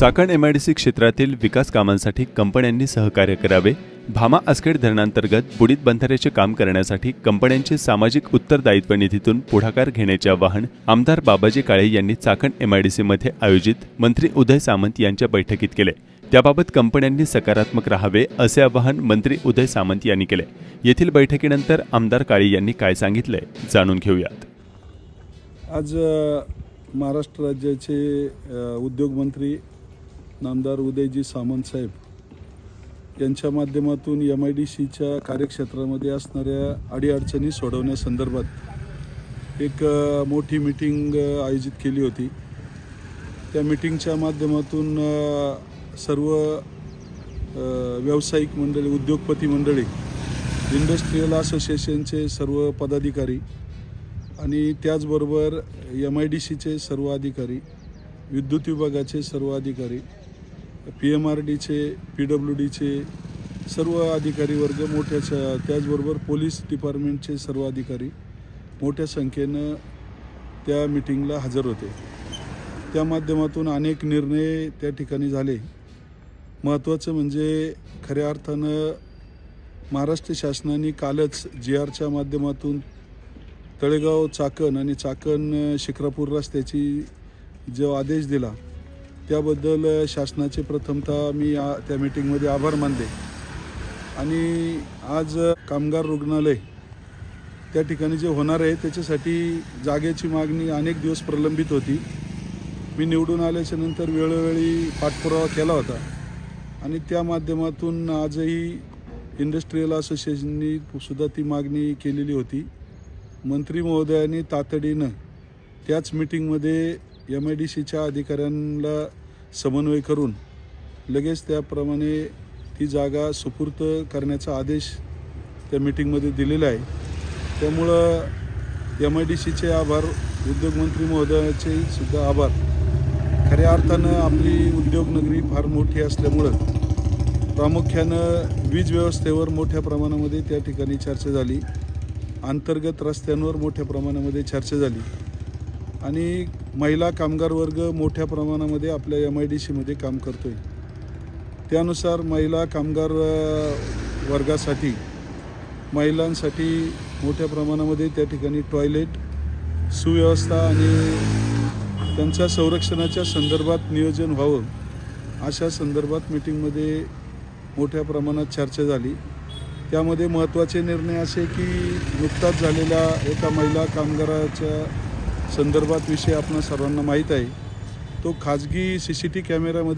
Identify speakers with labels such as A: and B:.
A: Chakan MIDC क्षेत्रातील विकास कामांसाठी कंपन्यांनी सहकार्य करावे। भामा आसखेड धरणांतर्गत बुडीत बंधाऱ्याचे काम करण्यासाठी कंपन्यांचे सामाजिक उत्तरदायित्व निधीतून पुढाकार घेण्याचे आवाहन आमदार बाबाजी काळे यांनी चाकण एमआयडीसीमध्ये आयोजित मंत्री उदय सामंत यांच्या बैठकीत केले। त्याबाबत कंपन्यांनी सकारात्मक राहावे असे आवाहन मंत्री उदय सामंत यांनी केले। येथील बैठकीनंतर आमदार काळे यांनी काय सांगितले जाणून घेऊयात।
B: आज महाराष्ट्र राज्याचे उद्योग मंत्री नामदार उदयजी सामंत साहेब यांच्या माध्यमातून एमआयडीसीच्या कार्यक्षेत्रामध्ये असणाऱ्या अडीअडचणी सोडवण्यासंदर्भात एक मोठी मीटिंग आयोजित केली होती। त्या मीटिंगच्या माध्यमातून सर्व व्यावसायिक मंडळी, उद्योगपती मंडळी, इंडस्ट्रियल असोसिएशनचे सर्व पदाधिकारी आणि त्याचबरोबर एमआयडीसीचे सर्व अधिकारी, विद्युत विभागाचे सर्व अधिकारी, PMRDचे, PWDचे सर्व अधिकारी वर्ग त्याचबरोबर पोलीस डिपार्टमेंटचे सर्व अधिकारी मोठ्या संख्येनं त्या मीटिंगला हजर होते। त्या माध्यमातून अनेक निर्णय त्या ठिकाणी झाले। महत्त्वाचं म्हणजे खऱ्या अर्थानं महाराष्ट्र शासनाने कालच GRच्या माध्यमातून तळेगाव चाकण आणि चाकण शिक्रापूर रस्त्याची जो आदेश दिला त्याबद्दल शासनाचे प्रथमतः मी त्या मीटिंगमध्ये आभार मानले। आणि आज कामगार रुग्णालय त्या ठिकाणी जे होणार आहे त्याच्यासाठी जागेची मागणी अनेक दिवस प्रलंबित होती। मी निवडून आल्याच्या नंतर वेळोवेळी पाठपुरावा केला होता आणि त्या माध्यमातून आजही इंडस्ट्रियल असोसिएशननी सुद्धा ती मागणी केलेली होती। मंत्री महोदयांनी तातडीनं त्याच मीटिंगमध्ये एमआयडीसीच्या अधिकाऱ्यांना समन्वय करून लगेच त्याप्रमाणे ती जागा सुपूर्द करण्याचा आदेश त्या मीटिंगमध्ये दिलेला आहे। त्यामुळं एमआयडीसीचे आभार, उद्योगमंत्री महोदयाचे सुद्धा आभार। खऱ्या अर्थानं आपली उद्योगनगरी फार मोठी असल्यामुळं प्रामुख्यानं वीज व्यवस्थेवर मोठ्या प्रमाणामध्ये त्या ठिकाणी चर्चा झाली, अंतर्गत रस्त्यांवर मोठ्या प्रमाणामध्ये चर्चा झाली आणि महिला कामगार वर्ग मोठ्या प्रमाणामध्ये आपल्या एमआयडीसीमध्ये काम करतोय। त्यानुसार महिला कामगार वर्गासाठी, महिलांसाठी मोठ्या प्रमाणामध्ये त्या ठिकाणी टॉयलेट सुव्यवस्था आणि त्यांच्या संरक्षणाच्या संदर्भात नियोजन व्हावं अशा संदर्भात मीटिंगमध्ये मोठ्या प्रमाणात चर्चा झाली। त्यामध्ये महत्त्वाचे निर्णय असे की नुकताच झालेल्या एका महिला कामगाराच्या संदर्भात विषय आपणा सर्वांना माहीत आहे। तो खाजगी CCTV कॅमेऱ्यामध्ये